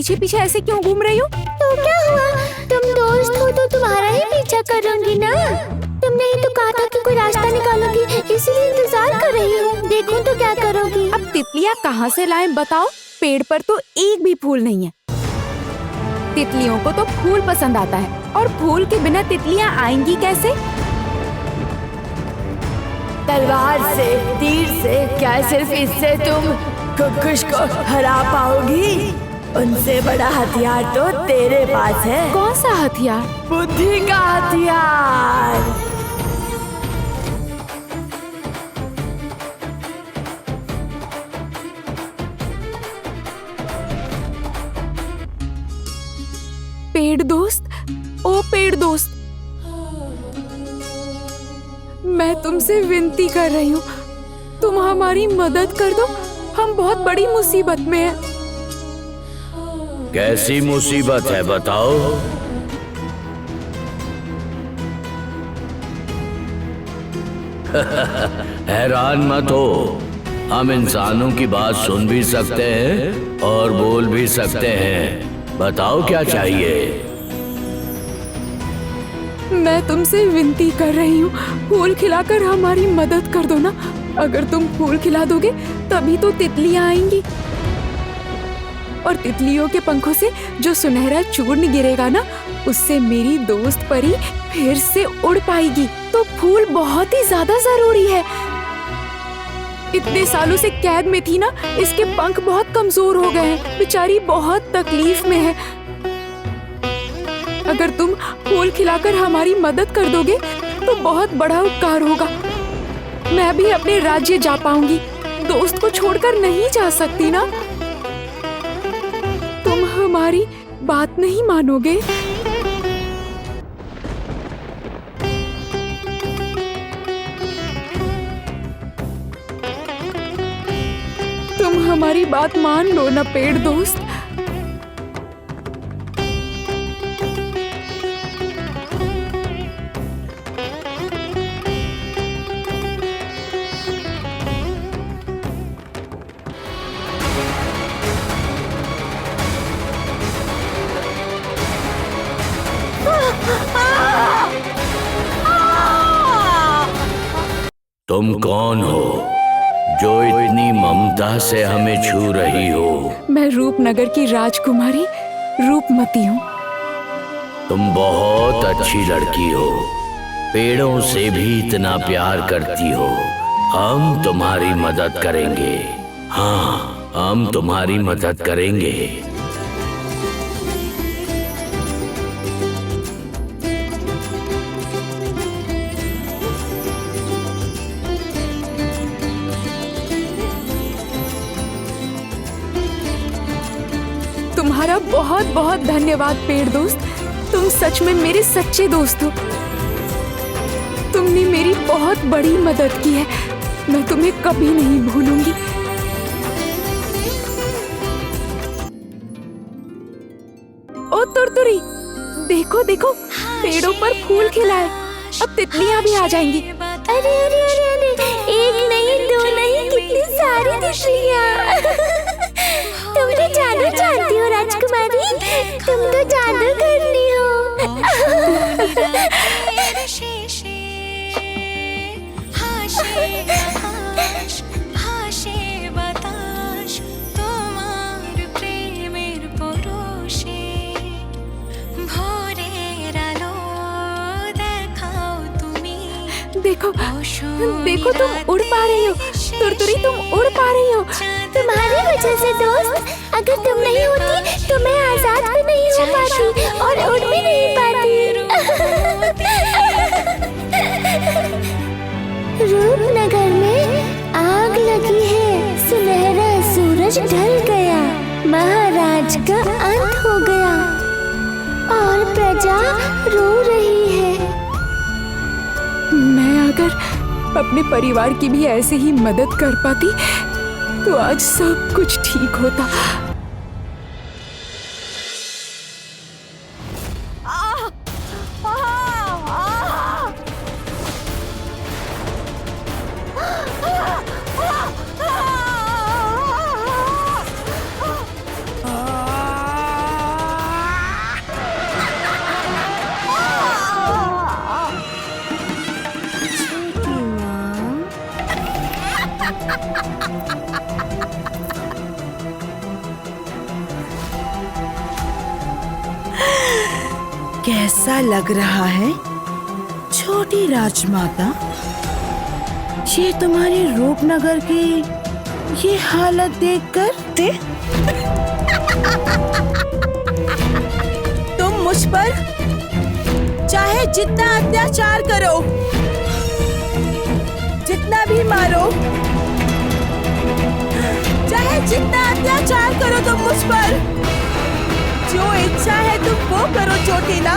पीछे पीछे ऐसे क्यों घूम रही हो? तो क्या हुआ, तुम दोस्त हो तो तुम्हारा ही पीछा करूंगी ना। तुमने ही तो कहा था कि कोई रास्ता निकालोगी, इसीलिए इंतजार कर रही हूँ। देखूं तो क्या करोगी। अब तितलियाँ कहाँ से लाएं बताओ? पेड़ पर तो एक भी फूल नहीं है। तितलियों को तो फूल पसंद आता है, और फूल के बिना तितलियाँ आएंगी कैसे? तलवार से, तीर से, क्या सिर्फ इससे तुम खुदकुश को हरा पाओगी? उनसे बड़ा हथियार तो तेरे पास है। कौन सा हथियार? बुद्धि का हथियार। पेड़ दोस्त, ओ पेड़ दोस्त, मैं तुमसे विनती कर रही हूँ, तुम हमारी मदद कर दो। हम बहुत बड़ी मुसीबत में हैं। कैसी मुसीबत है बताओ? हैरान मत हो, हम इंसानों की बात सुन भी सकते हैं और बोल भी सकते हैं। बताओ क्या चाहिए? मैं तुमसे विनती कर रही हूँ, फूल खिलाकर हमारी मदद कर दो ना। अगर तुम फूल खिला दोगे तभी तो तितलियाँ आएंगी, और तितलियों के पंखों से जो सुनहरा चूर्ण गिरेगा ना, उससे मेरी दोस्त परी फिर से उड़ पाएगी। तो फूल बहुत ही ज्यादा जरूरी है। इतने सालों से कैद में थी ना, इसके पंख बहुत कमजोर हो गए हैं। बेचारी बहुत तकलीफ में है। अगर तुम फूल खिलाकर हमारी मदद कर दोगे तो बहुत बड़ा उपकार होगा। मैं भी अपने राज्य जा पाऊंगी। दोस्त को छोड़कर नहीं जा सकती ना। तुम हमारी बात नहीं मानोगे? तुम हमारी बात मान लो ना पेड़ दोस्त। तुम कौन हो जो इतनी ममता से हमें छू रही हो? मैं रूपनगर की राजकुमारी रूपमती हूँ। तुम बहुत अच्छी लड़की हो, पेड़ों से भी इतना प्यार करती हो। हम तुम्हारी मदद करेंगे। हाँ, हम तुम्हारी मदद करेंगे। तुम्हारा बहुत बहुत धन्यवाद पेड़ दोस्त। तुम सच में मेरे सच्चे दोस्त हो। तुमने मेरी बहुत बड़ी मदद की है। मैं तुम्हें कभी नहीं भूलूंगी। ओ तुरतुरी, देखो देखो, पेड़ों पर फूल खिला है। अब तितलियां भी आ जाएंगी। अरे अरे अरे अरे, एक नहीं, दो नहीं, कितनी सारी तितलियां। तुम तो जादू जानती हो राजकुमारी, तुम तो जादू करनी हो। देखो देखो, तुम उड़ पा रही हो। तुरतुरी, तुम उड़ पा रही हो। तुम्हारी वजह से दोस्त, अगर तुम नहीं होती तो मैं आजाद भी नहीं हो पाती और उड़ भी नहीं पाती। रूपनगर में आग लगी है, सुनहरा सूरज ढल गया, महाराज का अंत हो गया और प्रजा रो रही है। मैं अगर अपने परिवार की भी ऐसे ही मदद कर पाती तो आज सब कुछ ठीक होता। कैसा लग रहा है छोटी राजमाता? ये तुम्हारे रूपनगर की ये हालत देखकर तुम मुझ पर चाहे जितना अत्याचार करो, जितना भी मारो, चाहे जितना अत्याचार करो तुम मुझ पर, जो इच्छा है तुम वो करो चोटीला।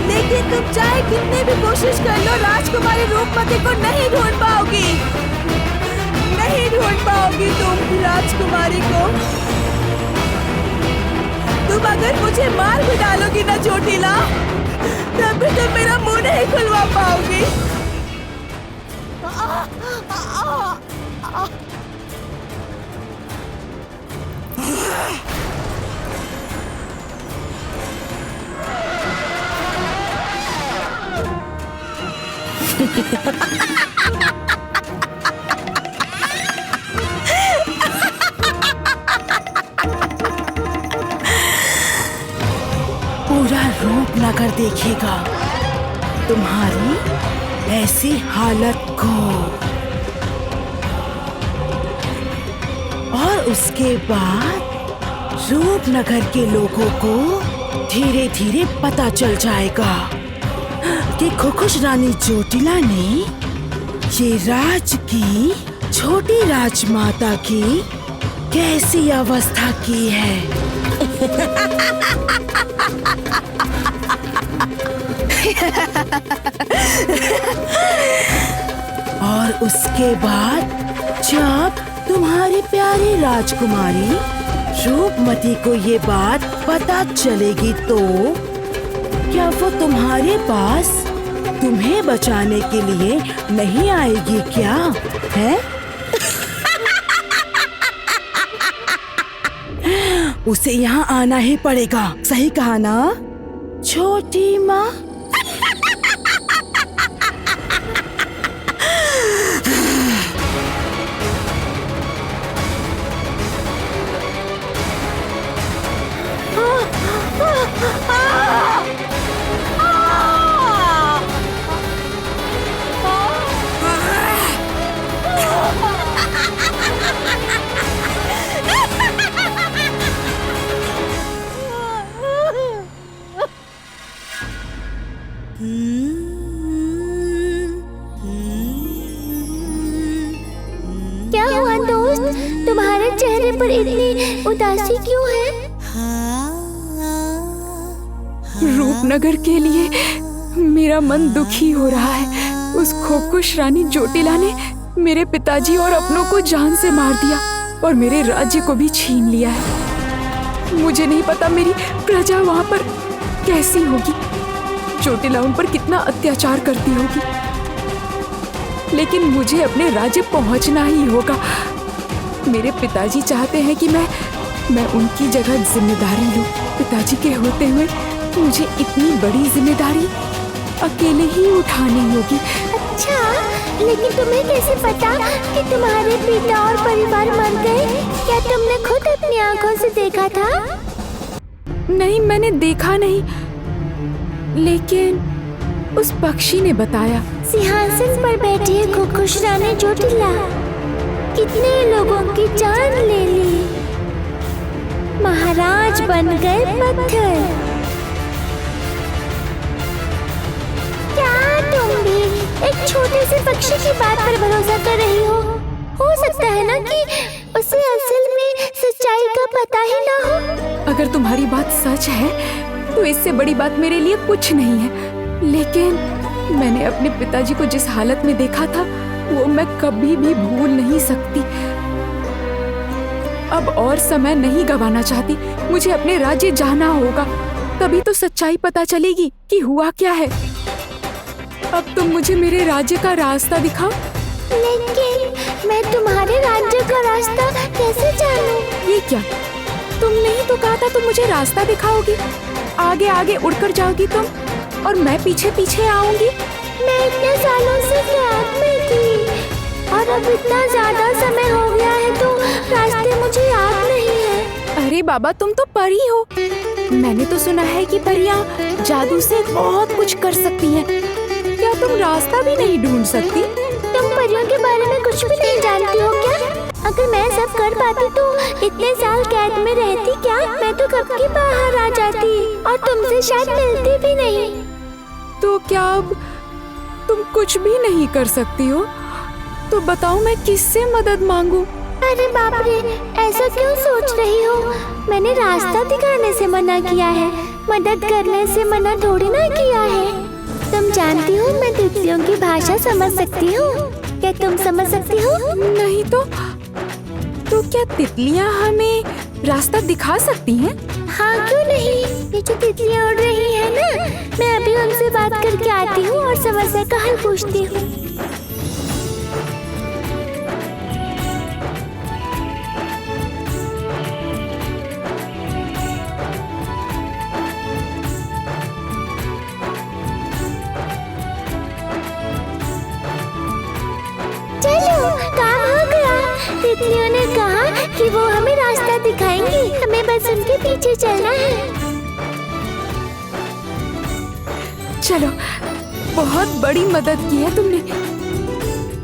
लेकिन तुम चाहे कितनी भी कोशिश कर लो, राजकुमारी रूपमती को नहीं ढूंढ पाओगी, नहीं ढूंढ पाओगी तुम राजकुमारी को। तुम अगर मुझे मार भी डालोगी ना चोटीला, तब भी तुम मेरा मुंह नहीं खुलवा पाओगी। पूरा रूपनगर देखेगा तुम्हारी ऐसी हालत को, और उसके बाद रूपनगर के लोगों को धीरे धीरे पता चल जाएगा कि खुखुश रानी चोटिला ने ये राज की छोटी राजमाता की कैसी अवस्था की है। और उसके बाद जब तुम्हारी प्यारी राजकुमारी रूपमती को ये बात पता चलेगी तो क्या वो तुम्हारे पास तुम्हें बचाने के लिए नहीं आएगी क्या है? उसे यहाँ आना ही पड़ेगा, सही कहा ना छोटी माँ? क्या हुआ दोस्त, तुम्हारे चेहरे पर इतनी उदासी क्यों है? रूपनगर के लिए मेरा मन दुखी हो रहा है। उस खुखुश रानी चोटिला ने मेरे पिताजी और अपनों को जान से मार दिया और मेरे राज्य को भी छीन लिया है। मुझे नहीं पता मेरी प्रजा वहां पर कैसी होगी, चोटिला उन पर कितना अत्याचार करती होगी, लेकिन मुझे अपने राज्य पहुंचना ही होगा। मेरे पिताजी चाहते हैं कि मैं उनकी जगह जिम्मेदारी लूं। पिताजी के होते हुए मुझे इतनी बड़ी जिम्मेदारी अकेले ही उठानी होगी। अच्छा, लेकिन तुम्हें कैसे पता कि तुम्हारे पिता और परिवार मर गए? क्या तुमने खुद अपनी आंखों से देखा था? नहीं, मैंने देखा नहीं, लेकिन उस पक्षी ने बताया। सिंहासन पर बैठी है खुखुश रानी चोटिला, कितने लोगों की जान ले ली, महाराज बन गए पत्थर। क्या तुम भी एक छोटे से पक्षी की बात पर भरोसा कर रही हो? हो सकता है ना कि उसे असल में सच्चाई का पता ही ना हो। अगर तुम्हारी बात सच है तो इससे बड़ी बात मेरे लिए कुछ नहीं है, लेकिन मैंने अपने पिताजी को जिस हालत में देखा था वो मैं कभी भी भूल नहीं सकती। अब और समय नहीं गंवाना चाहती, मुझे अपने राज्य जाना होगा, तभी तो सच्चाई पता चलेगी कि हुआ क्या है। अब तुम मुझे मेरे राज्य का रास्ता दिखाओ। लेकिन मैं तुम्हारे राज्य का रास्ता कैसे जानूं? ये क्या, तुमने ही तो कहा था तुम मुझे रास्ता दिखाओगी। आगे आगे उड़कर जाओगी तुम और मैं पीछे पीछे आऊंगी। मैं इतने सालों से कैद में थी और अब इतना ज्यादा समय हो गया है तो रास्ते मुझे याद नहीं है। अरे बाबा, तुम तो परी हो। मैंने तो सुना है कि परियां जादू से बहुत कुछ कर सकती हैं। क्या तुम रास्ता भी नहीं ढूंढ सकती? तुम परियों के बारे में कुछ भी नहीं जानती हो क्या? अगर मैं सब कर पाती तो इतने साल कैद में रहती क्या? मैं तो कब की बाहर आ जाती और तुमसे शायद मिलती भी नहीं। तो क्या अब तुम कुछ भी नहीं कर सकती हो? तो बताओ, मैं किससे मदद मांगू? अरे बाप रे, ऐसा क्यों सोच रही हो? मैंने रास्ता दिखाने से मना किया है, मदद करने से मना थोड़ी ना किया है। तुम जानती हो मैं तितलियों की भाषा समझ सकती हूँ। क्या तुम समझ सकती हो? नहीं तो क्या तितलियां हमें रास्ता दिखा सकती हैं? हाँ, क्यों नहीं। ये जो तितलियाँ उड़ रही है ना, मैं अभी उनसे बात करके आती हूँ और समस्या का हल पूछती हूँ। तितलियों ने कहा कि वो हमें रास्ता दिखाएंगी, हमें बस उनके पीछे चलना है। चलो, बहुत बड़ी मदद की है तुमने,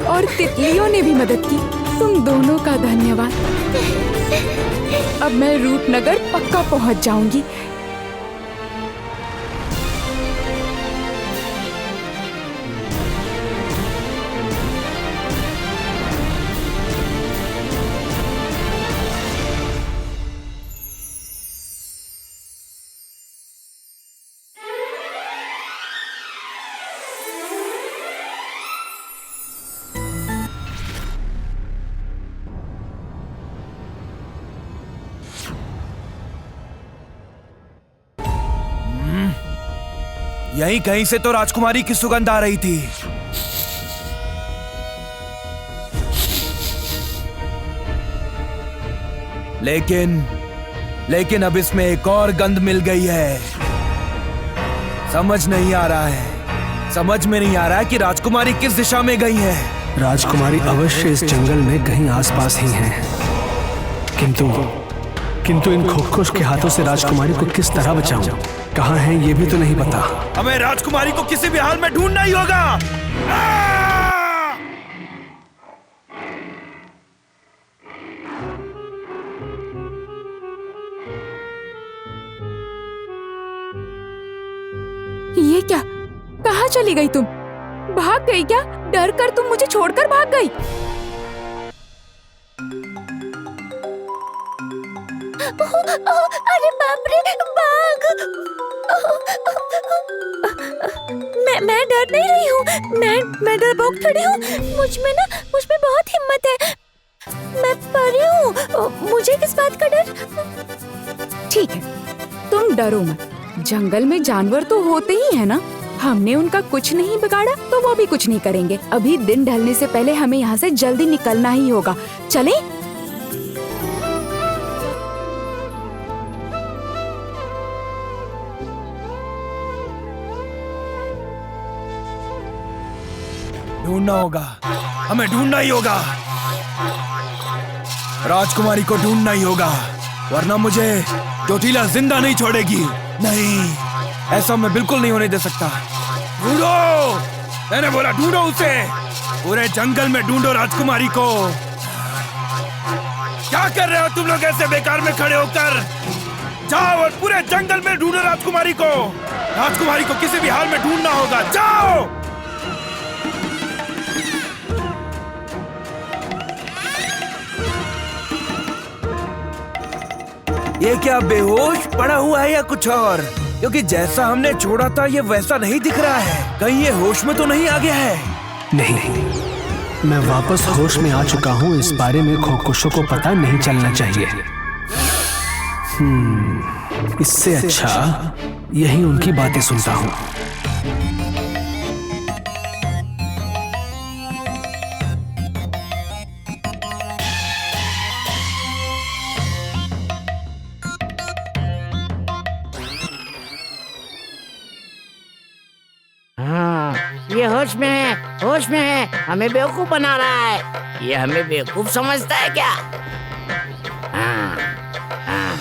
और तितलियों ने भी मदद की। तुम दोनों का धन्यवाद। अब मैं रूपनगर पक्का पहुंच जाऊंगी। यहीं कहीं से तो राजकुमारी की सुगंध आ रही थी। लेकिन अब इसमें एक और गंध मिल गई है। समझ नहीं आ रहा है, समझ में नहीं आ रहा है कि राजकुमारी किस दिशा में गई है। राजकुमारी अवश्य इस जंगल में कहीं आसपास ही हैं। किंतु इन खुखुश के हाथों से राजकुमारी को किस तरह बचाऊं? कहाँ है ये भी तो नहीं पता। हमें राजकुमारी को किसी भी हाल में ढूंढना ही होगा। ये क्या? कहाँ चली गई तुम? भाग गई क्या? डर कर तुम मुझे छोड़कर भाग गई? अरे बाप रे, बाघ! मैं डर नहीं रही हूँ। मैं डरपोक थोड़ी हूँ। मुझ में बहुत हिम्मत है। मैं परी हूँ, मुझे किस बात का डर? ठीक है, तुम डरो मत। जंगल में जानवर तो होते ही है ना। हमने उनका कुछ नहीं बिगाड़ा तो वो भी कुछ नहीं करेंगे। अभी दिन ढलने से पहले हमें यहाँ से जल्दी निकलना ही होगा। चलें? ढूंढना होगा, हमें ढूंढना ही होगा। राजकुमारी को ढूंढना ही होगा, वरना मुझे चोटीला जिंदा नहीं छोड़ेगी। नहीं, ऐसा मैं बिल्कुल नहीं होने दे सकता। ढूंढो, मैंने बोला ढूंढो उसे। पूरे जंगल में ढूंढो राजकुमारी को। क्या कर रहे हो तुम लोग ऐसे बेकार में खड़े होकर? जाओ और पूरे जंगल में ढूंढो राजकुमारी को। राजकुमारी को किसी भी हाल में ढूंढना होगा। जाओ। ये क्या बेहोश पड़ा हुआ है या कुछ और? क्योंकि जैसा हमने छोड़ा था ये वैसा नहीं दिख रहा है। कहीं ये होश में तो नहीं आ गया है? नहीं, मैं वापस होश में आ चुका हूँ। इस बारे में खुखुशों को पता नहीं चलना चाहिए। इससे अच्छा यही उनकी बातें सुनता हूँ। ये होश में है, हमें बेवकूफ बना रहा है। ये हमें बेवकूफ समझता है क्या? हाँ, हाँ।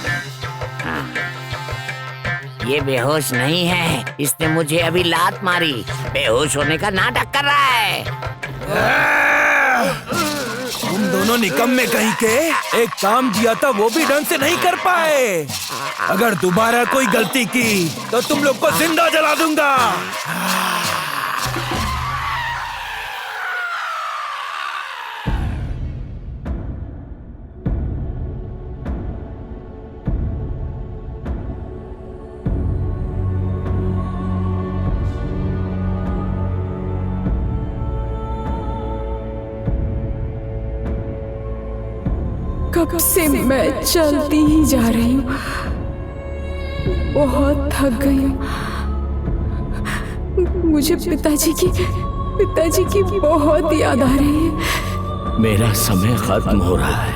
ये बेहोश नहीं है, इसने मुझे अभी लात मारी। बेहोश होने का नाटक कर रहा है। तुम दोनों निकम्मे कहीं के, एक काम दिया था वो भी ढंग से नहीं कर पाए। अगर दोबारा कोई गलती की तो तुम लोग को जिंदा जला दूंगा। कब से मैं चलती ही जा रही हूँ, बहुत थक गई हूँ। मुझे पिताजी की बहुत याद आ रही है। मेरा समय खत्म हो रहा है,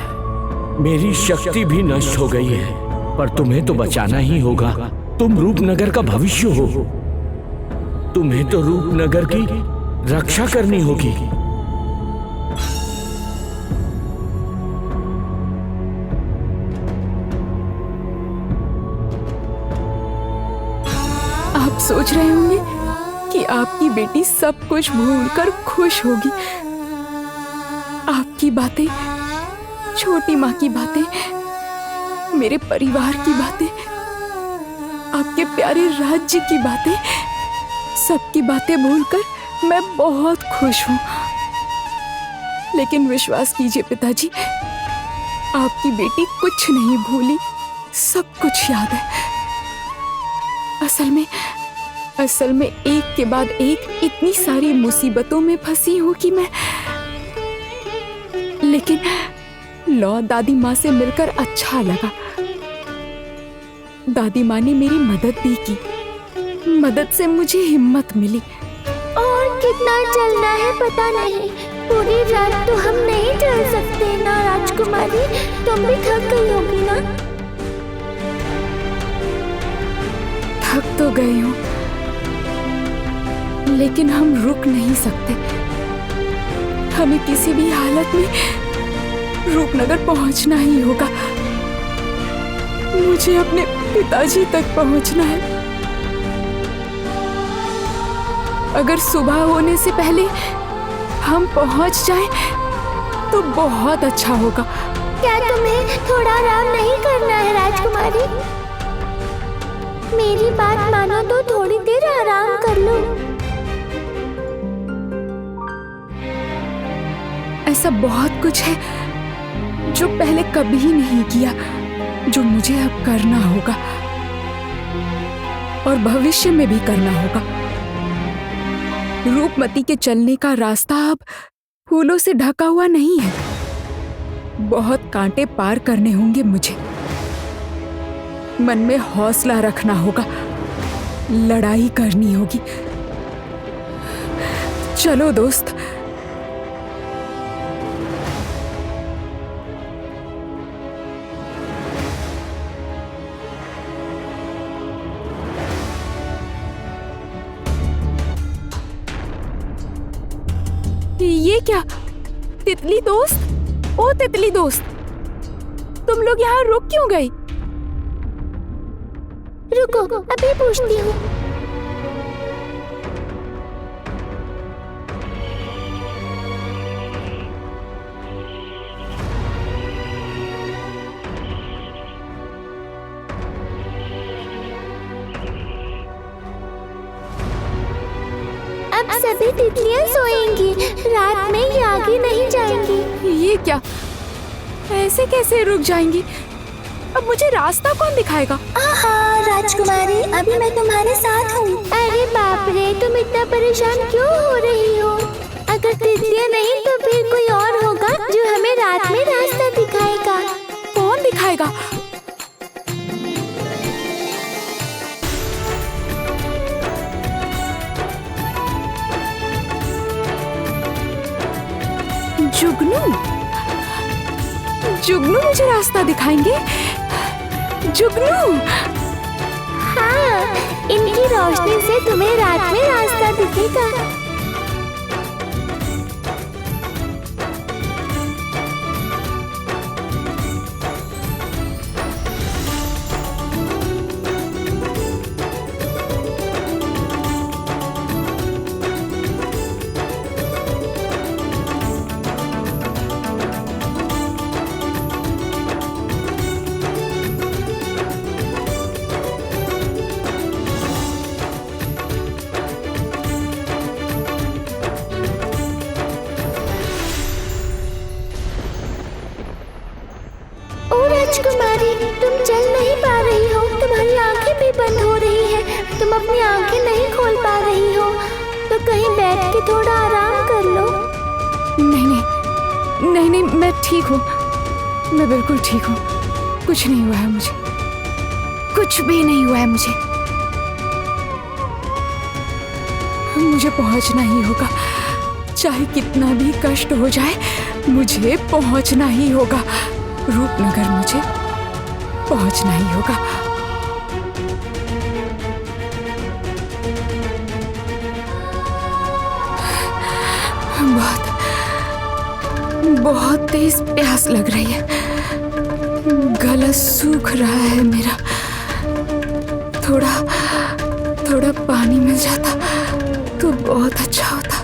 मेरी शक्ति भी नष्ट हो गई है, पर तुम्हें तो बचाना ही होगा। तुम रूपनगर का भविष्य हो, तुम्हें तो रूपनगर की रक्षा करनी होगी। आप सोच रहे होंगे कि आपकी बेटी सब कुछ भूलकर खुश होगी। आपकी बातें, छोटी माँ की बातें, मेरे परिवार की बातें, आपके प्यारे राज्य की बातें, सबकी बातें भूलकर मैं बहुत खुश हूँ। लेकिन विश्वास कीजिए पिताजी, आपकी बेटी कुछ नहीं भूली, सब कुछ याद है। असल में एक के बाद एक इतनी सारी मुसीबतों में फंसी हूं कि मैं, लेकिन लौ दादी माँ से मिलकर अच्छा लगा। दादी माँ ने मेरी मदद भी की, मदद से मुझे हिम्मत मिली। और कितना चलना है पता नहीं, पूरी रात तो हम नहीं चल सकते ना राजकुमारी। तुम भी थक गई होगी ना? थक तो गई हूँ, लेकिन हम रुक नहीं सकते। हमें किसी भी हालत में रूपनगर पहुंचना ही होगा। मुझे अपने पिताजी तक पहुंचना है। अगर सुबह होने से पहले हम पहुंच जाएं, तो बहुत अच्छा होगा। क्या तुम्हें थोड़ा आराम नहीं करना है राजकुमारी? मेरी बात मानो तो थोड़ी देर आराम कर लो। ऐसा बहुत कुछ है जो पहले कभी नहीं किया, जो मुझे अब करना होगा और भविष्य में भी करना होगा। रूपमती के चलने का रास्ता अब फूलों से ढका हुआ नहीं है। बहुत कांटे पार करने होंगे मुझे। मन में हौसला रखना होगा, लड़ाई करनी होगी। चलो दोस्त। ये क्या? तितली दोस्त, ओ तितली दोस्त, तुम लोग यहाँ रुक क्यों गई? रुको, अभी पूछती हूँ। अब सभी तितलियां सोएंगी, रात में ये आगे नहीं जाएंगी। ये क्या? ऐसे कैसे रुक जाएंगी? अब मुझे रास्ता कौन दिखाएगा? आहा राजकुमारी, अभी मैं तुम्हारे साथ हूँ। अरे बाप रे, तुम इतना परेशान क्यों हो रही हो? अगर तितलियां नहीं तो फिर कोई और होगा जो हमें रात में रास्ता दिखाएगा। कौन दिखाएगा? जुगनू? जुगनू मुझे रास्ता दिखाएंगे? जुगनू? हाँ, इनकी रोशनी से तुम्हें रात में रास्ता दिखेगा। राजकुमारी, तुम चल नहीं पा रही हो, तुम्हारी आंखें भी बंद हो रही है, तुम अपनी आंखें नहीं खोल पा रही हो, तो कहीं बैठ के थोड़ा आराम कर लो। नहीं नहीं नहीं नहीं, मैं ठीक हूँ, मैं बिल्कुल ठीक हूँ। कुछ नहीं हुआ है मुझे, कुछ भी नहीं हुआ है मुझे। मुझे पहुँचना ही होगा, चाहे कितना भी कष्ट हो जाए, मुझे पहुँचना ही होगा। रूपनगर मुझे पहुँचना ही होगा। बहुत तेज प्यास लग रही है, गला सूख रहा है मेरा। थोड़ा पानी मिल जाता तो बहुत अच्छा होता,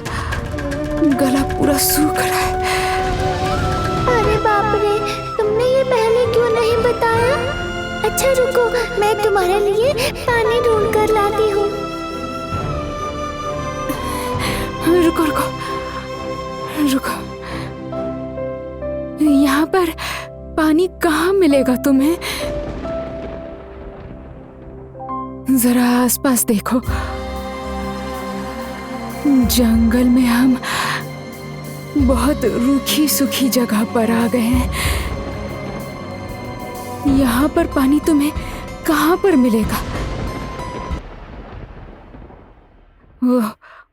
गला पूरा सूख रहा है। अरे बाप रे, तुमने ये पहले क्यों नहीं बताया? अच्छा रुको, मैं तुम्हारे लिए पानी ढूंढ कर लाती हूँ। रुको रुको रुको, यहाँ पर पानी कहाँ मिलेगा तुम्हें? जरा आसपास देखो, जंगल में हम बहुत रूखी सूखी जगह पर आ गए हैं। यहाँ पर पानी तुम्हें कहाँ पर मिलेगा?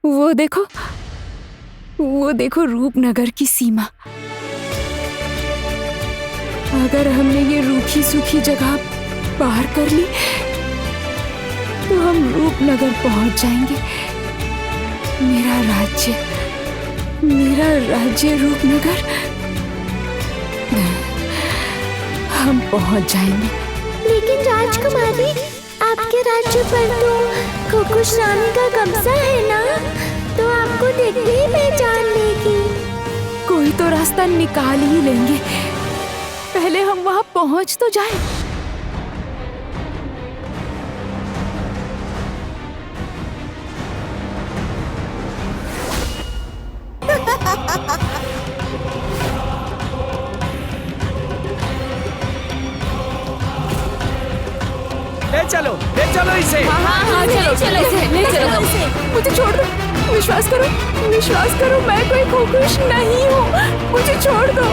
वो देखो रूपनगर की सीमा। अगर हमने ये रूखी सूखी जगह पार कर ली तो हम रूपनगर पहुंच जाएंगे। मेरा राज्य रूपनगर, हम पहुंच जाएंगे। लेकिन राजकुमारी, आपके राज्य पर तो खुखुश रानी का कब्जा है ना, तो आपको देखते ही पहचान लेगी। कोई तो रास्ता निकाल ही लेंगे, पहले हम वहां पहुंच तो जाएं। ले चलो इसे। हाँ, चलो। मुझे छोड़ दो, विश्वास करो, मैं कोई खुखुश नहीं हूँ, मुझे छोड़ दो।